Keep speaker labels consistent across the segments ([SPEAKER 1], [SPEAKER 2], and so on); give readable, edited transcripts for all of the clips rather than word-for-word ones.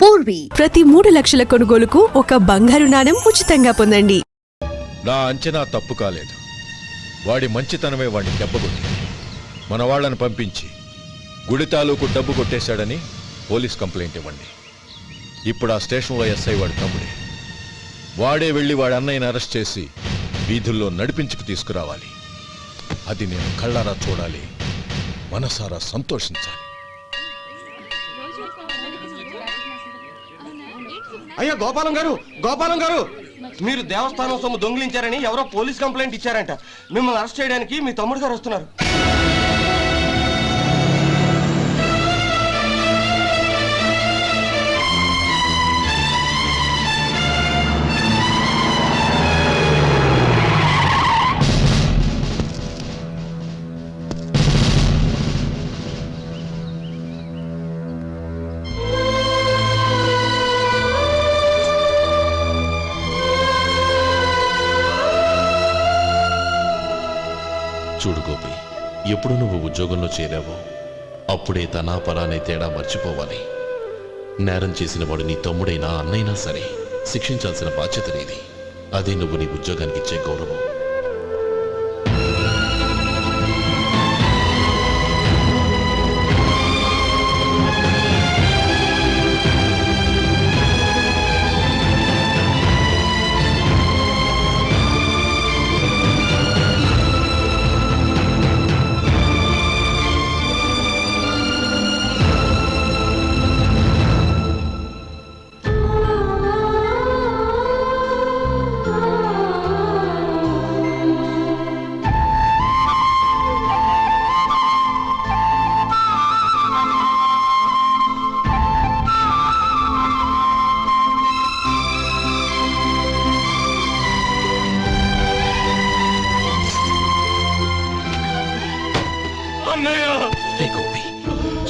[SPEAKER 1] పూర్వీ ప్రతి 3 లక్షల కొనుగోలుకు ఒక బంగారు నాణెం ఉచితంగా పొందండి.
[SPEAKER 2] నా అంచనా తప్పు కాలేదు. వాడి మంచితనమే వాడిని దెబ్బకొట్టింది. మన వాళ్ళని పంపించి గుడి తాలూకు డబ్బు కొట్టేశాడని పోలీస్ కంప్లైంట్ ఇవ్వండి. ఇప్పుడు ఆ స్టేషన్లో ఎస్ఐ వాడి తమ్ముడే. వాడే వెళ్ళి వాడి అన్నయ్యని అరెస్ట్ చేసి వీధుల్లో నడిపించుకు తీసుకురావాలి. అది నేను కళ్ళారా చూడాలి, మనసారా సంతోషించాలి.
[SPEAKER 3] అయ్యా గోపాలం గారు, మీరు దేవస్థానం సొమ్ము దొంగిలించారని ఎవరో పోలీస్ కంప్లైంట్ ఇచ్చారంట. మిమ్మల్ని అరెస్ట్ చేయడానికి మీ తమ్ముడు గారు వస్తున్నారు.
[SPEAKER 4] చూడు గోపి, ఎప్పుడు నువ్వు ఉద్యోగంలో చేరావో అప్పుడే తనా పరానే తేడా మర్చిపోవాలి. నేరం చేసిన వాడు నీ తమ్ముడైనా అన్నైనా సరే శిక్షించాల్సిన బాధ్యత నీది. అదే నువ్వు నీ ఉద్యోగానికి ఇచ్చే గౌరవం.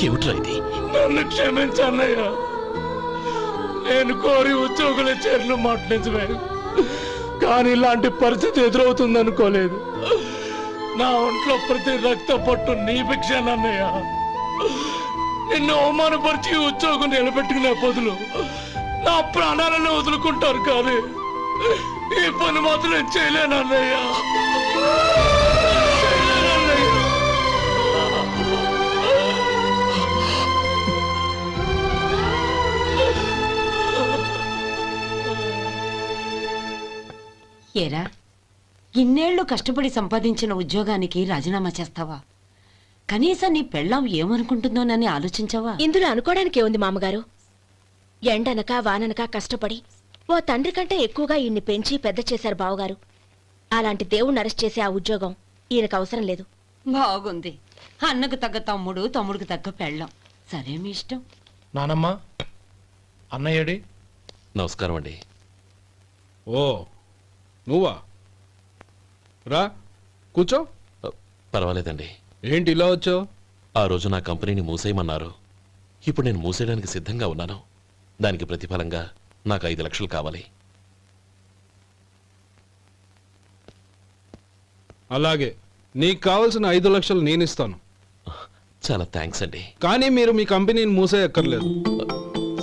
[SPEAKER 4] ఏమిట్రా ఇది?
[SPEAKER 5] నన్ను క్షమించు అన్నయ్య. నేను కోరి ఉద్యోగుల చేరిన మాట నిజమే, కానీ ఇలాంటి పరిస్థితి ఎదురవుతుంది అనుకోలేదు. నా ఒంట్లో ప్రతి రక్త పట్టు నీ భిక్షానన్నయ్య. నిన్ను అవమానపరిచి ఉద్యోగం నిలబెట్టుకునే బదులు నా ప్రాణాలను వదులుకుంటారు, కానీ ఈ పని మాత్రం నేను చేయలేనన్నయ్య.
[SPEAKER 6] ఏరా, ఇన్నేళ్లు కష్టపడి సంపాదించిన ఉద్యోగానికి రాజీనామా చేస్తావా? కనీసం నీ పెళ్ళాం ఏమనుకుంటుందోనని ఆలోచించావా?
[SPEAKER 7] ఇందులో అనుకోవడానికి ఏముంది మామగారు? ఎండనక వాననక కష్టపడి ఓ తండ్రి కంటే ఎక్కువగా ఈయన్ని పెంచి పెద్ద చేశారు బావగారు. అలాంటి దేవుణ్ణి అరెస్ట్ చేసే ఆ ఉద్యోగం ఈయనకు అవసరం లేదు.
[SPEAKER 6] బాగుంది. అన్నకు తగ్గ తమ్ముడు, తమ్ముడికి తగ్గ పెళ్ళాం. సరే, మీ ఇష్టం.
[SPEAKER 5] నానమ్మా, అన్నయ్యడి.
[SPEAKER 4] నమస్కారం అండి.
[SPEAKER 8] ఓ నువ్వా? రా కూర్చో.
[SPEAKER 4] పర్వాలేదండి.
[SPEAKER 8] ఏంటి ఇలా వచ్చావు?
[SPEAKER 4] ఆ రోజు నా కంపెనీని మూసేయమన్నారు. ఇప్పుడు నేను మూసేయడానికి సిద్ధంగా ఉన్నాను. దానికి ప్రతిఫలంగా నాకు 5 లక్షలు కావాలి.
[SPEAKER 8] అలాగే, నీకు కావాల్సిన 5 లక్షలు నేను ఇస్తాను.
[SPEAKER 4] చాలా థ్యాంక్స్ అండి.
[SPEAKER 8] కానీ మీరు మీ కంపెనీని మూసేయక్కర్లేదు.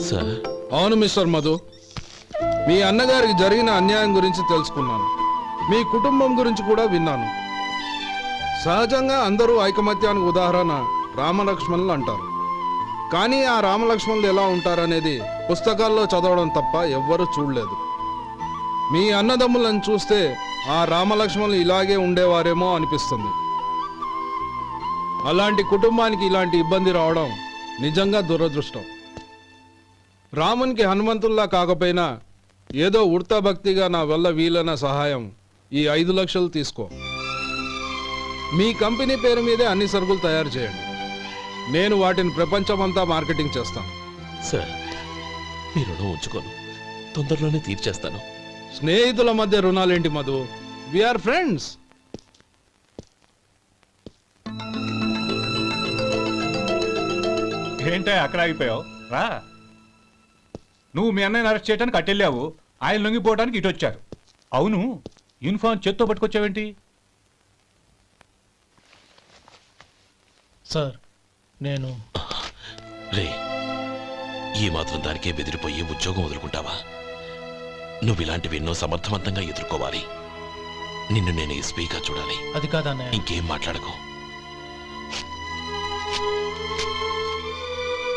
[SPEAKER 4] సార్?
[SPEAKER 8] అవును మిస్టర్ మధు, మీ అన్నగారికి జరిగిన అన్యాయం గురించి తెలుసుకున్నాను. మీ కుటుంబం గురించి కూడా విన్నాను. సహజంగా అందరూ ఐకమత్యానికి ఉదాహరణ రామలక్ష్మణులు అంటారు. కానీ ఆ రామలక్ష్మణులు ఎలా ఉంటారనేది పుస్తకాల్లో చదవడం తప్ప ఎవ్వరూ చూడలేదు. మీ అన్నదమ్ములను చూస్తే ఆ రామలక్ష్మణులు ఇలాగే ఉండేవారేమో అనిపిస్తుంది. అలాంటి కుటుంబానికి ఇలాంటి ఇబ్బంది రావడం నిజంగా దురదృష్టం. రామునికి హనుమంతుల్లా కాకపోయినా ఏదో ఉడతా భక్తిగా నా వల్ల వీలైన సహాయం ఈ 5 లక్షలు తీసుకో. మీ కంపెనీ పేరు మీదే అన్ని సరుకులు తయారు చేయండి. నేను వాటిని ప్రపంచమంతా మార్కెటింగ్ చేస్తాను.
[SPEAKER 4] సార్, మీ రుణం ఉంచుకోను, తొందరలోనే తీర్చేస్తాను.
[SPEAKER 8] స్నేహితుల మధ్య రుణాలేంటి మధు? We are friends.
[SPEAKER 9] ఏంటే అక్కడ ఆగిపోయావు? రా. నువ్వు మీ అన్నయ్యని అరెస్ట్ చేయడానికి అట్టెళ్ళావు, ఆయన లొంగిపోవడానికి ఇటు వచ్చారు. అవును, యూనిఫామ్ చేత్తో పట్టుకొచ్చావేంటి?
[SPEAKER 5] సార్, నేను
[SPEAKER 4] రే, ఈ మాత్రం దానికే బెదిరిపోయి ఉద్యోగం వదులుకుంటావా? నువ్వు ఇలాంటివి ఎన్నో సమర్థవంతంగా ఎదుర్కోవాలి. నిన్ను నేను ఎస్పీగా చూడాలి.
[SPEAKER 5] అది కాదు అన్నయ్య.
[SPEAKER 4] ఇంకేం మాట్లాడకు.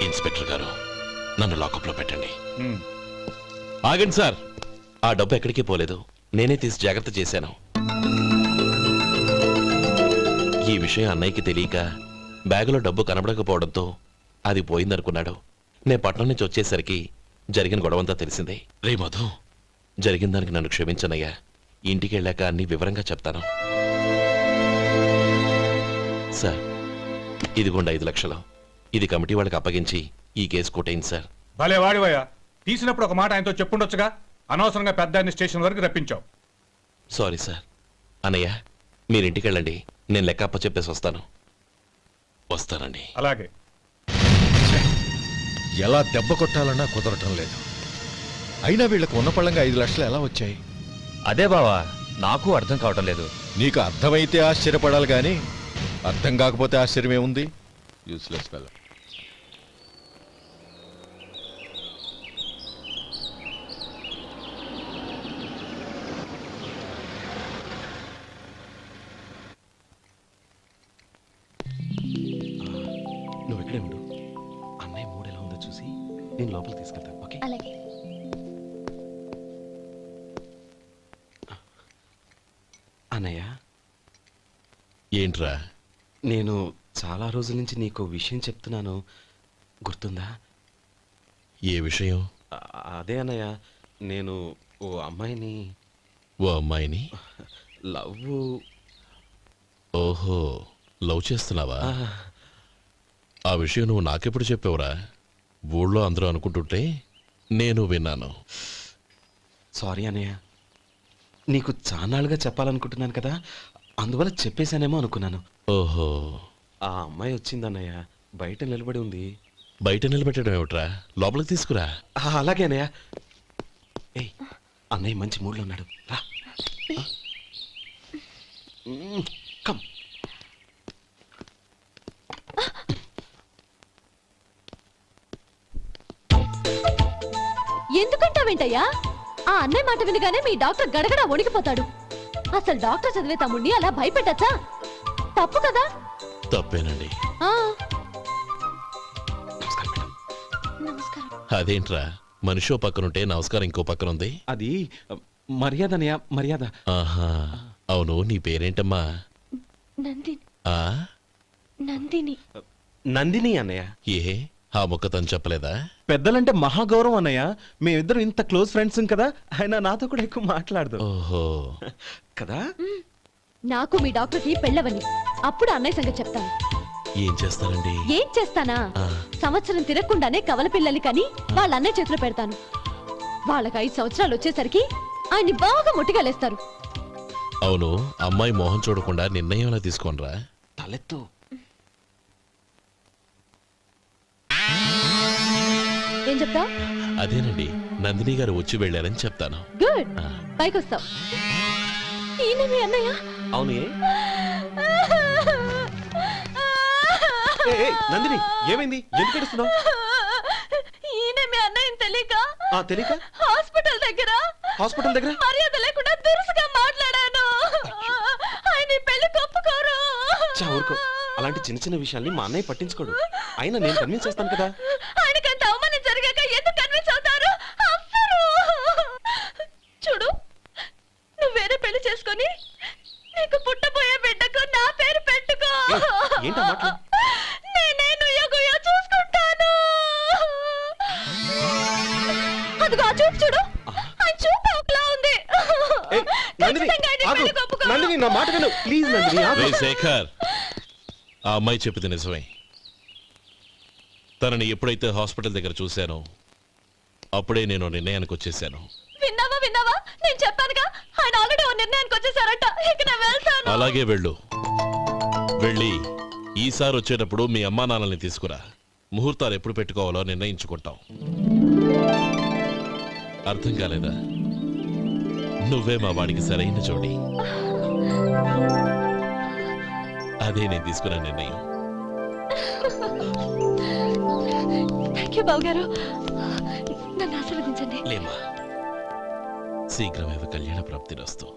[SPEAKER 4] ఇన్స్పెక్టర్ గారు, నన్ను లాకప్లో పెట్టండి. ఆగండి సార్, ఆ డబ్బు ఎక్కడికి పోలేదు. నేనే తీసి జాగ్రత్త చేశాను. ఈ విషయం అన్నయ్యకి తెలియక బ్యాగులో డబ్బు కనబడకపోవడంతో అది పోయిందనుకున్నాడు. నేను పట్నం నుంచి వచ్చేసరికి జరిగిన గొడవంతా తెలిసిందే. రే మధు, జరిగిన దానికి నన్ను క్షమించనయ్యా. ఇంటికి వెళ్ళాక అన్ని వివరంగా చెప్తాను. సార్, ఇదిగోండి 5 లక్షలు. ఇది కమిటీ వాళ్ళకి అప్పగించి ఈ కేసు కొట్టేయండి సార్.
[SPEAKER 9] భలే వాడివయ్యా, తీసినప్పుడు ఒక మాట ఆయనతో చెప్పుండొచ్చుగా. అనవసరంగా పెద్ద ఆయన స్టేషన్ వరకు రప్పించావు.
[SPEAKER 4] Sorry sir. అన్నయ్య, మీరింటికి వెళ్ళండి. నేను లెక్క అప్ప చెప్పేసి వస్తాను. వస్తానండి.
[SPEAKER 9] అలాగే.
[SPEAKER 2] ఎలా దెబ్బ కొట్టాలన్నా కుదరటం లేదు. అయినా వీళ్ళకు ఉన్న పళ్ళంగా 5 లక్షలు ఎలా వచ్చాయి?
[SPEAKER 3] అదే బావా, నాకు అర్థం కావటం లేదు.
[SPEAKER 2] నీకు అర్థమైతే ఆశ్చర్యపడాలి కానీ అర్థం కాకపోతే ఆశ్చర్యం ఏముంది? Useless fellow.
[SPEAKER 4] నువ్వు ఇక్కడే ఉండు. అన్నయ్య మూడు ఎలా ఉందో చూసి నేను లోపలికి తీసుకెళ్తాను. ఓకే?
[SPEAKER 7] అలాగే.
[SPEAKER 10] అన్నయ్య,
[SPEAKER 4] ఏంట్రా?
[SPEAKER 10] నేను చాలా రోజుల నుంచి నీకు విషయం చెప్తున్నాను, గుర్తుందా?
[SPEAKER 4] ఏ విషయం?
[SPEAKER 10] అదే అన్నయ్య, నేను ఓ అమ్మాయిని
[SPEAKER 4] ఓ అమ్మాయిని
[SPEAKER 10] లవ్.
[SPEAKER 4] ఓహో, లవ్ చేస్తున్నావా? ఆ విషయం నువ్వు నాకెప్పుడు చెప్పావురా? ఊళ్ళో అందరూ అనుకుంటుంటే నేను విన్నాను.
[SPEAKER 10] సారీ అన్నయ్య, నీకు చాన్నాళ్ళుగా చెప్పాలనుకుంటున్నాను కదా, అందువల్ల చెప్పేశానేమో అనుకున్నాను.
[SPEAKER 4] ఓహో,
[SPEAKER 10] ఆ అమ్మాయి వచ్చిందన్నయ్య, బయట నిలబడి ఉంది.
[SPEAKER 4] బయట నిలబెట్టడం ఏమిట్రా? లోపలికి తీసుకురా.
[SPEAKER 10] అలాగే అన్నయ్య. ఏయ్, అన్నయ్య మంచి మూడ్లో ఉన్నాడు, రా. కమ్.
[SPEAKER 7] ఎందుకంటావేంటయ్యా? ఆ అన్నయ్య మాట వినగానే మీ డాక్టర్ గడగడ వణికిపోతాడు. అసలు డాక్టర్ చదివే తమ్ముడిని అలా భయపెట్టచ్చా? తప్పు కదా?
[SPEAKER 4] తప్పేనండి.
[SPEAKER 7] ఆ,
[SPEAKER 10] నమస్కారం మేడం.
[SPEAKER 7] నమస్కారం.
[SPEAKER 4] అదేంట్రా, మనిషో పక్కనుంటే నమస్కారం ఇంకో పక్కనుంది?
[SPEAKER 10] అది మర్యాద అన్నయ్య, మర్యాద.
[SPEAKER 4] ఆహా, అవును. నీ పేరేంటమ్మా?
[SPEAKER 7] నందిని.
[SPEAKER 4] ఆ,
[SPEAKER 7] నందిని.
[SPEAKER 10] నందిని అన్నయ్య.
[SPEAKER 4] ఏ ఆ మొక్క తను చెప్పలేదా?
[SPEAKER 10] పెద్దలంటే మహాగౌరవం అన్నయ్య. మేమిద్దరం ఇంత క్లోజ్ ఫ్రెండ్స్ కదా, ఆయన నాతో కూడా ఎక్కువ మాట్లాడదు
[SPEAKER 4] ఓహో
[SPEAKER 10] కదా.
[SPEAKER 7] నాకు మీ డాక్టర్కి పెళ్ళవని అప్పుడు అన్నయ్య సంగతి చెప్తాను.
[SPEAKER 4] ఏం చేస్తారండి?
[SPEAKER 7] ఏం చేస్తానా?
[SPEAKER 4] ఆ.
[SPEAKER 7] సంవత్సరం తిరగకుండానే కవల పిల్లల్ని కని వాళ్ళ అన్నయ్య చేతిలో పెడతాను. వాళ్ళకి 5 సంవత్సరాలు వచ్చేసరికి ఆయన్ని బాగా ముట్టిగలేస్తారు.
[SPEAKER 4] అవును, అమ్మాయి మోహం చూడకుండా నిర్ణయం ఎలా తీసుకోనరా?
[SPEAKER 10] తలెత్తు.
[SPEAKER 7] ఏం చెప్తా?
[SPEAKER 4] అదేనండి, నందిని గారు వచ్చి వెళ్ళారని చెప్తాను.
[SPEAKER 7] గుడ్,
[SPEAKER 4] ఆ.
[SPEAKER 7] పైకొస్తావు. ఈయన మీ అన్నయ్య?
[SPEAKER 10] అవును. నందిని, ఏమైంది? ఎందుకు ఏడుస్తున్నావు?
[SPEAKER 7] ఈయన మీ అన్నయ్యని తెలియక
[SPEAKER 10] తెలియక
[SPEAKER 7] హాస్పిటల్ దగ్గర మర్యాద లేకుండా దురుసుగా మాట్లాడాను. ఆయన ఈ పెళ్లి ఒప్పుకోరు.
[SPEAKER 10] ఊరుకో, అలాంటి చిన్న చిన్న విషయాల్ని మా అన్నయ్య పట్టించుకోడు. అయినా నేను కన్విన్స్ చేస్తాను కదా.
[SPEAKER 7] ఆయనకంత అవమానం జరిగాక ఎందుకు కన్విన్స్ అవుతారు? అవ్వరు. చూడు, నువ్వు వేరే పెళ్లి చేసుకొని నీకు పుట్టబోయే బిడ్డకు నా పేరు పెట్టుకో.
[SPEAKER 10] ఏంటా మాటలు?
[SPEAKER 7] నేనే నుయ్యగుయ్య చూసుకుంటాను. అదిగో ఆ చూపు చూడు, ఆ చూపు ఒకలా ఉంది. ఖచ్చితంగా ఆయన పెళ్లి ఒప్పుకో.
[SPEAKER 10] నందిని, నా మాట విను ప్లీజ్. నందిని, ఆగు.
[SPEAKER 4] రేయ్ శేఖర్, ఆ అమ్మాయి చెప్పింది నిజమే. తనని ఎప్పుడైతే హాస్పిటల్ దగ్గర చూశానో అప్పుడే నేను నిర్ణయానికి వచ్చేసాను.
[SPEAKER 7] విన్నావా? నేను చెప్పానుగా, ఆయన ఆల్రెడీ ఓ నిర్ణయానికి వచ్చేసారట. ఇక నేను వెళ్తాను.
[SPEAKER 4] అలాగే వెళ్ళు. వెళ్ళి ఈసారి వచ్చేటప్పుడు మీ అమ్మా నాన్నల్ని తీసుకురా. ముహూర్తాలు ఎప్పుడు పెట్టుకోవాలో నిర్ణయించుకుంటాం. అర్థం కాలేదా? నువ్వే మా వాడికి సరైన జోడి. అదే నేను తీసుకున్న నిర్ణయం.
[SPEAKER 7] థ్యాంక్ యూ బావగారు. నన్ను ఆశీర్వదించండి.
[SPEAKER 4] లేమా, శీఘ్రమేవ కళ్యాణ ప్రాప్తిరస్తు.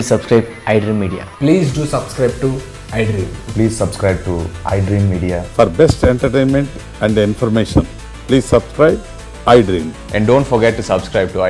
[SPEAKER 11] Subscribe iDream Media.
[SPEAKER 12] Please do subscribe to iDream.
[SPEAKER 11] Please subscribe to iDream Media.
[SPEAKER 13] For best entertainment and information, please subscribe iDream.
[SPEAKER 11] And don't forget to subscribe to